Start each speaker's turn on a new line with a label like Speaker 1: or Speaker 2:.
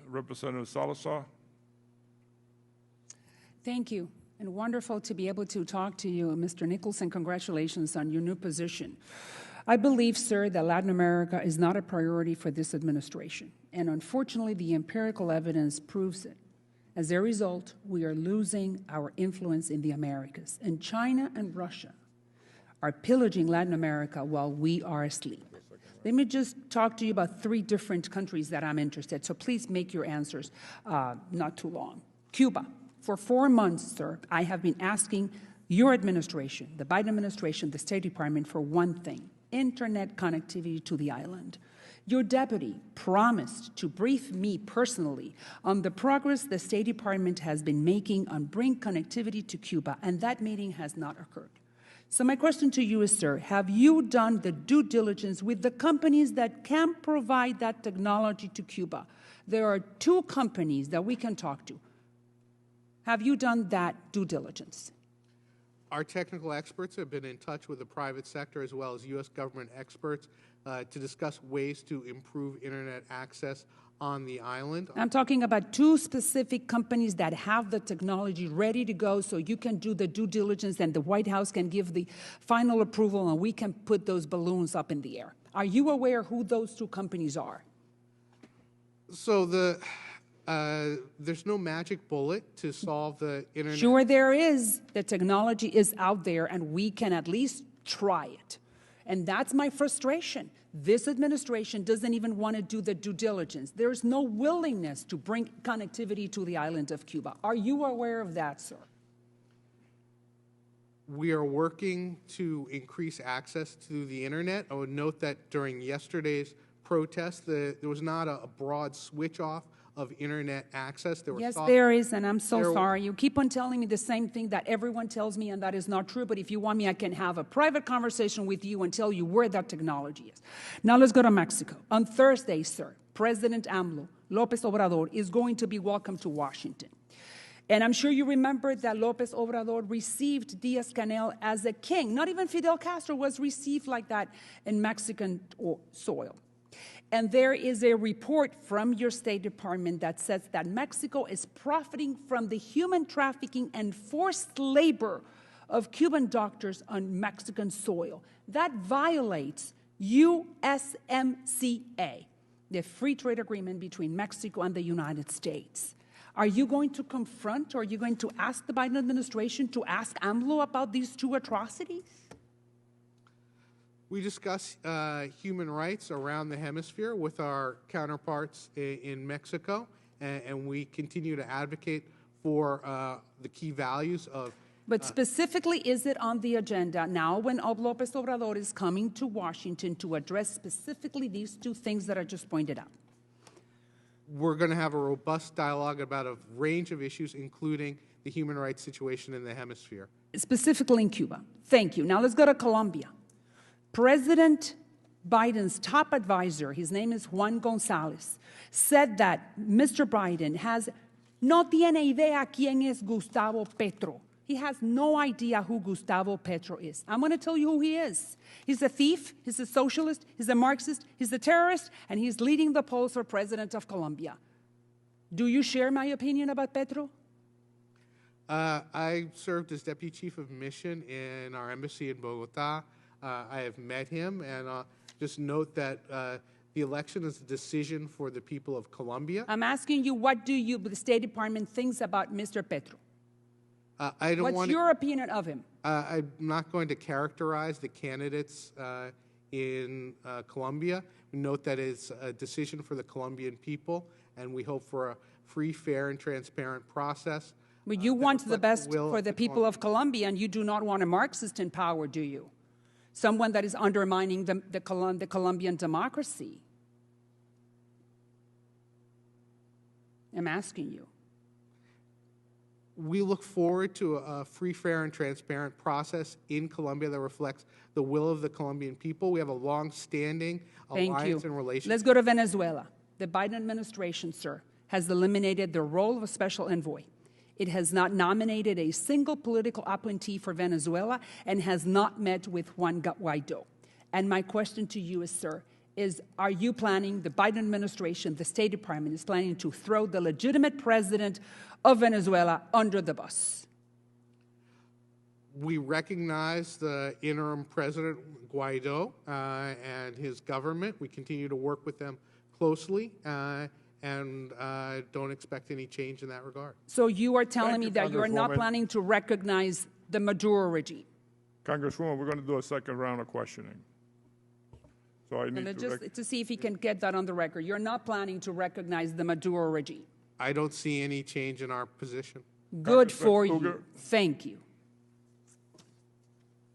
Speaker 1: Representative Salazar.
Speaker 2: Thank you, and wonderful to be able to talk to you, Mr. Nichols, and congratulations on your new position. I believe, sir, that Latin America is not a priority for this administration, and unfortunately, the empirical evidence proves it. As a result, we are losing our influence in the Americas, and China and Russia are pillaging Latin America while we are asleep. Let me just talk to you about 3 different countries that I'm interested, so please make your answers not too long. Cuba. For 4 months, sir, I have been asking your administration, the Biden administration, the State Department, for one thing: internet connectivity to the island. Your deputy promised to brief me personally on the progress the State Department has been making on bringing connectivity to Cuba, and that meeting has not occurred. So my question to you is, sir, have you done the due diligence with the companies that can provide that technology to Cuba? There are 2 companies that we can talk to. Have you done that due diligence?
Speaker 3: Our technical experts have been in touch with the private sector as well as U.S. government experts to discuss ways to improve internet access on the island.
Speaker 2: I'm talking about 2 specific companies that have the technology ready to go so you can do the due diligence and the White House can give the final approval and we can put those balloons up in the air. Are you aware who those 2 companies are?
Speaker 3: So there's no magic bullet to solve the internet.
Speaker 2: Sure there is. The technology is out there and we can at least try it. And that's my frustration. This administration doesn't even want to do the due diligence. There's no willingness to bring connectivity to the island of Cuba. Are you aware of that, sir?
Speaker 3: We are working to increase access to the internet. I would note that during yesterday's protest, there was not a broad switch off of internet access.
Speaker 2: Yes, there is, and I'm so sorry. You keep on telling me the same thing that everyone tells me, and that is not true. But if you want me, I can have a private conversation with you and tell you where that technology is. Now let's go to Mexico. On Thursday, sir, President AMLO, López Obrador, is going to be welcomed to Washington. And I'm sure you remember that López Obrador received Díaz-Canel as a king. Not even Fidel Castro was received like that in Mexican soil. And there is a report from your State Department that says that Mexico is profiting from the human trafficking and forced labor of Cuban doctors on Mexican soil. That violates USMCA, the free trade agreement between Mexico and the United States. Are you going to confront, or are you going to ask the Biden administration to ask AMLO about these 2 atrocities?
Speaker 3: We discuss human rights around the hemisphere with our counterparts in Mexico, and we continue to advocate for the key values of...
Speaker 2: But specifically, is it on the agenda now when López Obrador is coming to Washington to address specifically these 2 things that I just pointed out?
Speaker 3: We're going to have a robust dialogue about a range of issues, including the human rights situation in the hemisphere.
Speaker 2: Specifically in Cuba. Thank you. Now let's go to Colombia. President Biden's top advisor, his name is Juan González, said that Mr. Biden no tiene idea quién es Gustavo Petro. He has no idea who Gustavo Petro is. I'm going to tell you who he is. He's a thief, he's a socialist, he's a Marxist, he's a terrorist, and he's leading the polls for president of Colombia. Do you share my opinion about Petro?
Speaker 3: I served as Deputy Chief of Mission in our embassy in Bogota. I have met him, and just note that the election is a decision for the people of Colombia.
Speaker 2: I'm asking you, what do the State Department thinks about Mr. Petro? What's your opinion of him?
Speaker 3: I'm not going to characterize the candidates in Colombia. We note that it's a decision for the Colombian people, and we hope for a free, fair, and transparent process.
Speaker 2: But you want the best for the people of Colombia, and you do not want a Marxist in power, do you? Someone that is undermining the Colombian democracy. I'm asking you.
Speaker 3: We look forward to a free, fair, and transparent process in Colombia that reflects the will of the Colombian people. We have a long-standing alliance and relationship.
Speaker 2: Let's go to Venezuela. The Biden administration, sir, has eliminated the role of a special envoy. It has not nominated a single political appointee for Venezuela and has not met with Juan Guaido. And my question to you is, sir, is, are you planning, the Biden administration, the State Department is planning to throw the legitimate president of Venezuela under the bus?
Speaker 3: We recognize the interim president, Guaido, and his government. We continue to work with them closely and don't expect any change in that regard.
Speaker 2: So you are telling me that you are not
Speaker 1: Congresswoman.
Speaker 2: planning to recognize the Maduro regime?
Speaker 1: Congresswoman, we're going to do a second round of questioning. So I need
Speaker 2: And
Speaker 1: to...
Speaker 2: just to see if he can get that on the record. You're not planning to recognize the Maduro regime.
Speaker 3: I don't see any change in our position.
Speaker 2: Good for
Speaker 1: Congressman
Speaker 2: you.
Speaker 1: Kruger.
Speaker 2: Thank you.